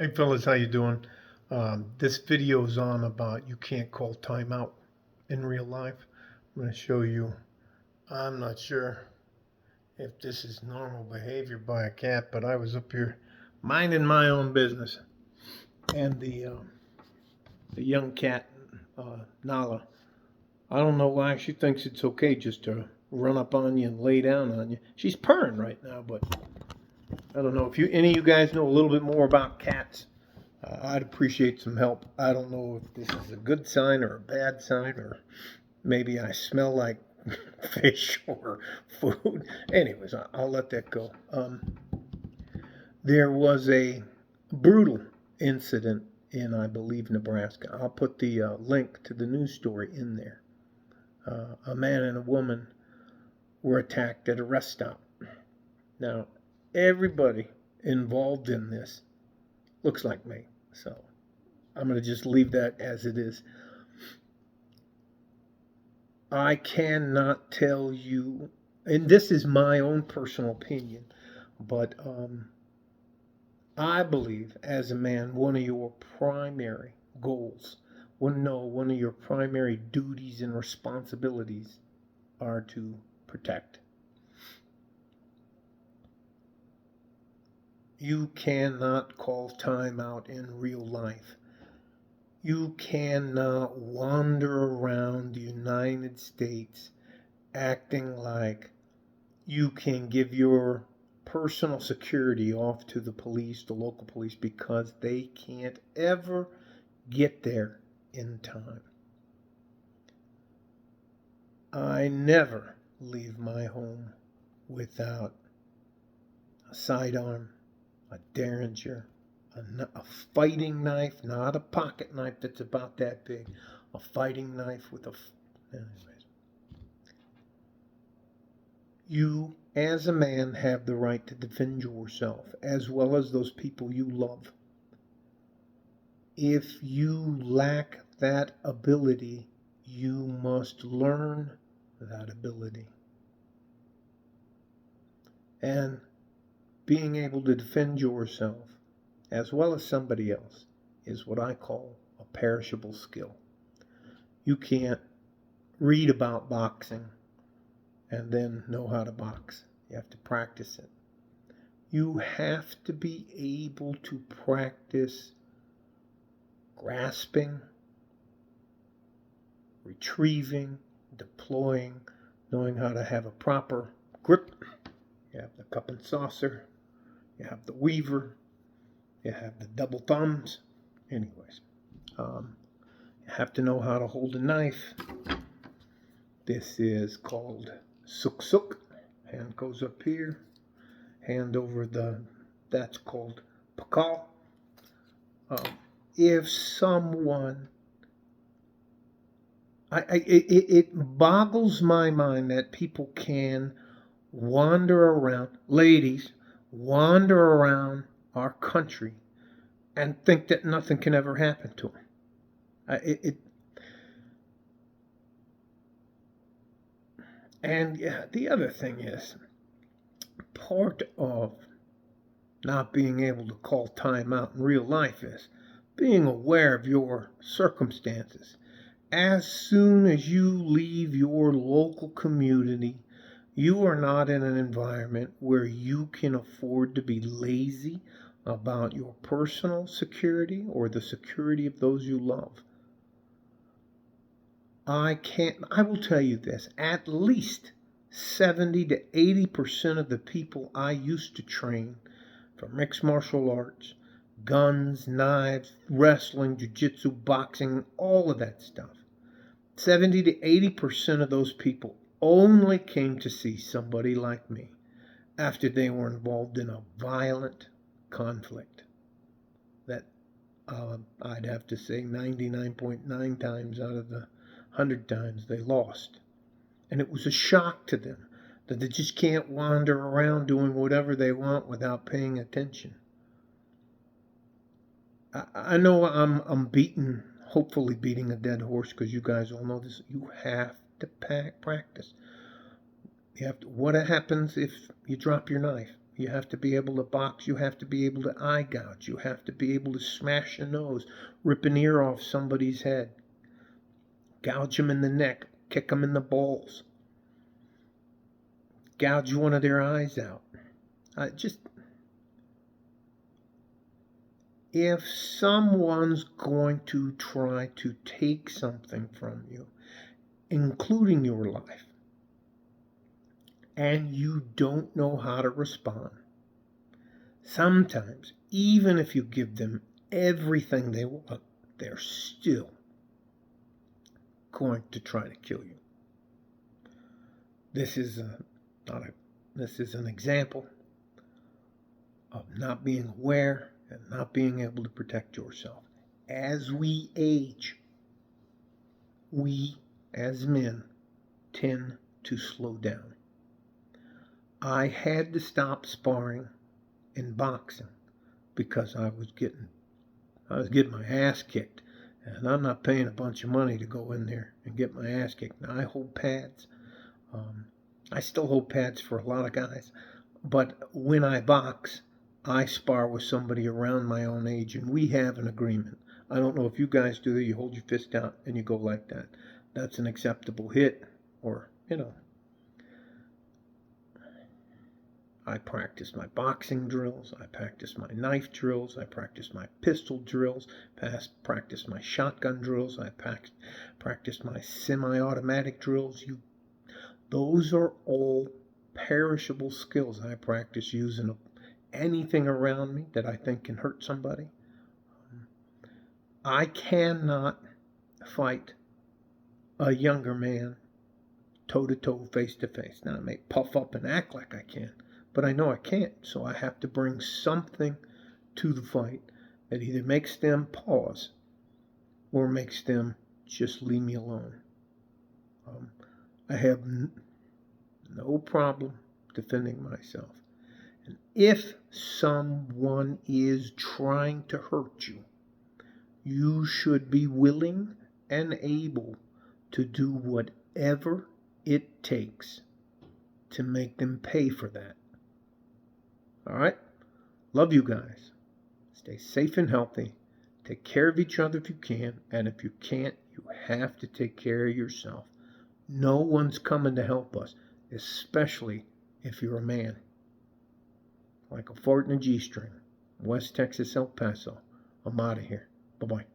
Hey fellas, how you doing? This video is on about you can't call timeout in real life. I'm going to show you. I'm not sure if this is normal behavior by a cat, but I was up here minding my own business, and the young cat, Nala. I don't know why she thinks it's okay just to run up on you and lay down on you. She's purring right now, but I don't know if any of you guys know a little bit more about cats. I'd appreciate some help. I don't know if this is a good sign or a bad sign, or maybe I smell like fish or food. Anyways, I'll let that go. There was a brutal incident in, I believe, Nebraska. I'll put the link to the news story in there. A man and a woman were attacked at a rest stop. Now, everybody involved in this looks like me, so I'm going to just leave that as it is. I cannot tell you, and this is my own personal opinion, but I believe as a man, one of your primary goals, one of your primary duties and responsibilities are to protect. You cannot call time out in real life. You cannot wander around the United States acting like you can give your personal security off to the police, the local police, because they can't ever get there in time. I never leave my home without a sidearm, a derringer, a fighting knife, not a pocket knife that's about that big, a fighting knife with a. Anyways. You, as a man, have the right to defend yourself as well as those people you love. If you lack that ability, you must learn that ability. And being able to defend yourself as well as somebody else is what I call a perishable skill. You can't read about boxing and then know how to box. You have to practice it. You have to be able to practice grasping, retrieving, deploying, knowing how to have a proper grip. You have the cup and saucer, you have the weaver, you have the double thumbs. Anyways, you have to know how to hold a knife. This is called suk suk. Hand goes up here, hand over that's called pakal. If someone, it boggles my mind that people can wander around, ladies, wander around our country and think that nothing can ever happen to them. And yeah, the other thing is, part of not being able to call time out in real life is being aware of your circumstances. As soon as you leave your local community, you are not in an environment where you can afford to be lazy about your personal security or the security of those you love. I will tell you this, at least 70 to 80% of the people I used to train for mixed martial arts, guns, knives, wrestling, jiu-jitsu, boxing, all of that stuff, 70 to 80% of those people only came to see somebody like me after they were involved in a violent conflict that I'd have to say 99.9 times out of the 100 times they lost. And it was a shock to them that they just can't wander around doing whatever they want without paying attention. I know I'm hopefully beating a dead horse, because you guys all know this. You have to practice. What happens if you drop your knife? You have to be able to box. You have to be able to eye gouge. You have to be able to smash a nose, rip an ear off somebody's head, gouge them in the neck, kick them in the balls, gouge one of their eyes out. If someone's going to try to take something from you, including your life, and you don't know how to respond, sometimes, even if you give them everything they want, they're still going to try to kill you. This is an example of not being aware and not being able to protect yourself. As we age, we as men tend to slow down. I had to stop sparring in boxing because I was getting my ass kicked, and I'm not paying a bunch of money to go in there and get my ass kicked. Now, I hold pads. I still hold pads for a lot of guys, but when I box, I spar with somebody around my own age, and we have an agreement. I don't know if you guys do that. You hold your fist out and you go like that. That's an acceptable hit, or, I practice my boxing drills, I practice my knife drills, I practice my pistol drills, practice my shotgun drills, I practice my semi-automatic drills. Those are all perishable skills. I practice using anything around me that I think can hurt somebody. I cannot fight a younger man toe-to-toe, face-to-face. Now, I may puff up and act like I can, but I know I can't, so I have to bring something to the fight that either makes them pause or makes them just leave me alone. I have no problem defending myself. And if someone is trying to hurt you, you should be willing and able to do whatever it takes to make them pay for that. All right? Love you guys. Stay safe and healthy. Take care of each other if you can. And if you can't, you have to take care of yourself. No one's coming to help us, especially if you're a man. Like a fart in a G-string. West Texas, El Paso. I'm out of here. Bye-bye.